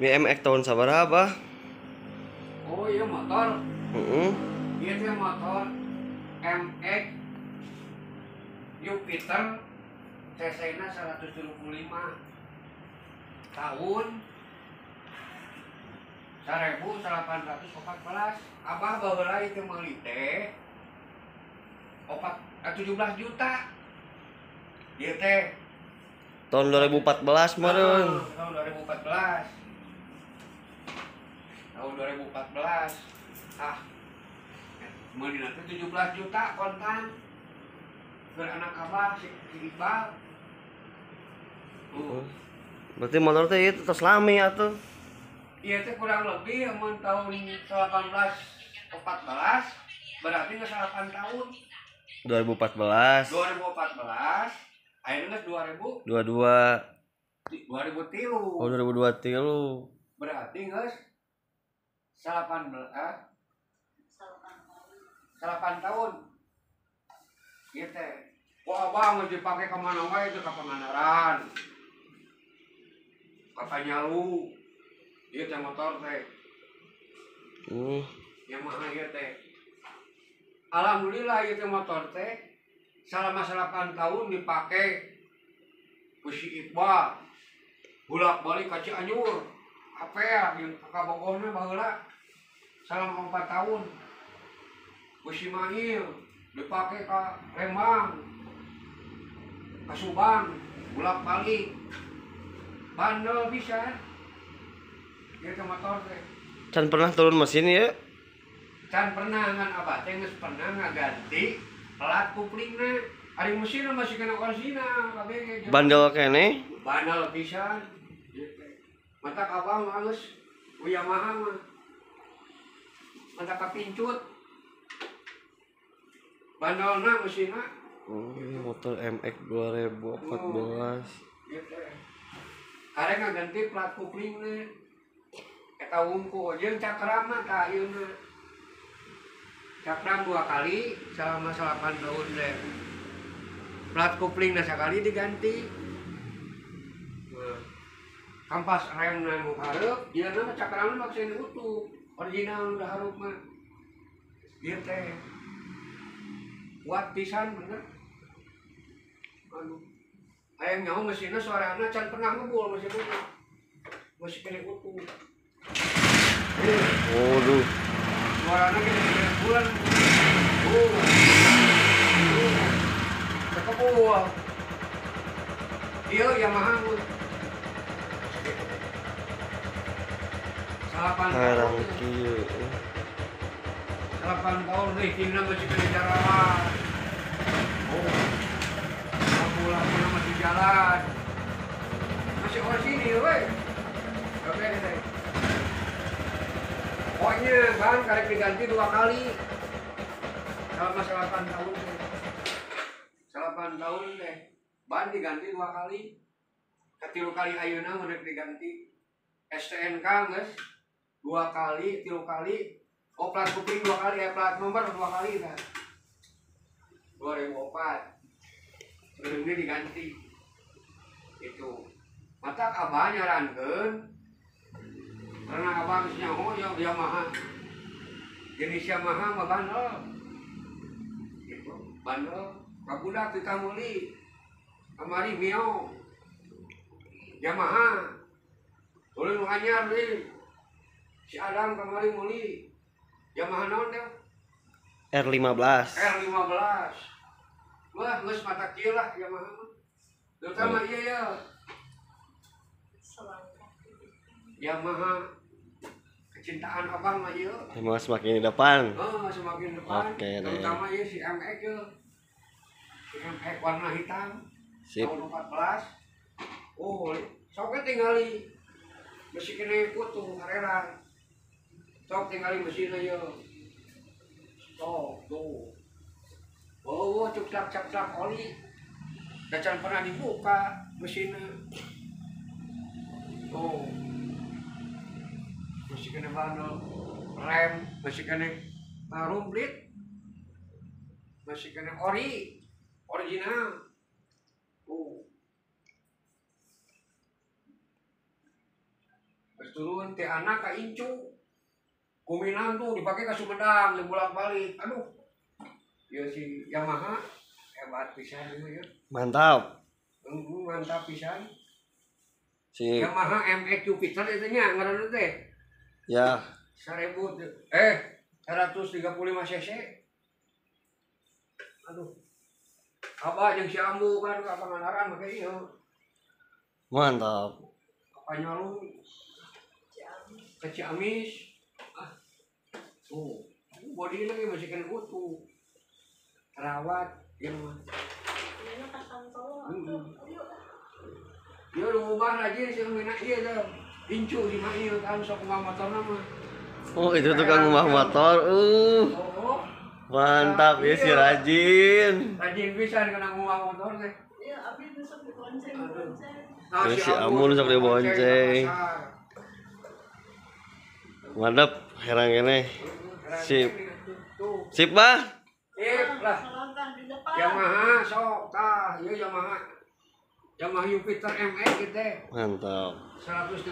BMX tahun sabaraha? Oh iya motor. Heeh. Iya teh motor MX Jupiter cc-nya 175 tahun 1814. Abah baheula ieu meuli teh 17 juta. Ieu teh Tahun 2014 meureun. tahun 2014. Tahun 2014. Ah, meuli nanti 17 juta kontan. Keur anak abah si Iqbal. Berarti motor teh ieu tos lami atuh. Iya teh kurang lebih amun tahun 1814 berarti geus 8 tahun. 2014. 2014 ayeuna geus 22. 2003. Oh 2023. Berarti geus 8 tahun. Ieu teh. Wah abang geus dipake ka mana wae teh ka Pangandaran. Ka Panyalu. Ieu teh motor teh. Yamaha ieu teh. Alhamdulillah ieu teh motor teh selama 8 tahun dipake ku si Iqbal. Bolak-balik ka Cianjur. Apa ya yang ka Bogorna baheula selama 4 tahun. Ku si Mahil dipake ka Lembang. Ka Subang bolak-balik. Bandel bisa. Ieu teh motor teh. Can pernah turun mesin ya? Can pernah ngan abah teh geus pernah ngaganti pelat kuplingna. Ari mesinna masih kena orsina kabeh. Bandel kene. Bandel pisan. Mata abah mah geus ku Yamaha mah. Mata kapincut. Bandelna mesinna. Motor MX 2014. Karena ngaganti plat kuplingna. Eta wungkul jeung cakram mah ka ayeuna. Cakram 2 kali selama 8 tahun deh. Plat kuplingna sakali diganti. Kampas remna nu hareup, dieuna mah cakramna maksudna utuh. Original udah hareup mah. Ieu teh. Kuat pisan bener. Aya nyaho mesinna suarana can pernah ngebul mesinna. Masih kena utuh. Waduh. Suarana kena bulan. Kekebul. Ieu Yamaha mun. 8 Harang tahun. kieu. 8 tahun ratingna masih kena jalan. Lampu-lampunya masih jalan. Masih sini we. Oke deh. Pokoknya ban karek diganti 2 kali. Selama 8 tahun deh. 8 tahun deh. Ban diganti 2 kali. Ketilu kali ayeuna mun diganti. STNK geus 2 kali, 3 kali. Oh plat kuping 2 kali, plat nomor 2 kali kan. 2004. Sebelumnya diganti. Itu. Mata abah nyarankeun. Karena abah geus nyaho Yamaha. Jenis Yamaha mah bandel. Gitu. Bandel. Kabudak kita meuli. Kamari Mio. Yamaha. Boleh nu anyar deui. Si Adam kamari meuli. Yamaha naon teh? R15. R15. Wah, geus mata kieu lah Yamaha mah. Terutama ieu ya. Yamaha kecintaan abang mah ieu. Emang semakin di depan. Semakin depan. Oke, terutama ieu si MX ieu. Si MX warna hitam. Sip. Tahun 14. Oh, sok tinggali. Masih kena putu kareran. Sok tinggali mesinna ieu. Sok tuh. Oh, cuk-cak oli. Dacan pernah dibuka mesinnya. Oh. Masih kena bandel. Rem, masih kena rumplit. Masih kena original. Oh. turun teh anak ka Incu. Kuminang tuh dipakai ke Sumedang, bolak-balik. Aduh. Ya si Yamaha hebat pisan ieu ya. Mantap. Mantap pisan. Sip. Yamaha MX Jupiter itu nya ngaranna teh. Ya. 135 cc. Aduh. Abah jeung si Ambu kan ka Pangandaran make ieu. Mantap. Apanya lu? Ke Ciamis. Tuh, body lagi masih kena utuh. Terawat, yang mah. Dia udah ngubah lagi sih mina iya dah. Incu di mana ieu kan sok ngubah motor nama. Oh, itu tukang rumah motor. Oh. Mantap ya si rajin. Rajin pisan kena ngubah motor teh. Iya, abdi besok dibonceng. Ya, si Amun sok dibonceng. Mantap, herang ini. Sip. Sip, Bah. Sip lah. Yamaha sok tah, ieu Yamaha. Yamaha Jupiter MX gitu. Mantap. 135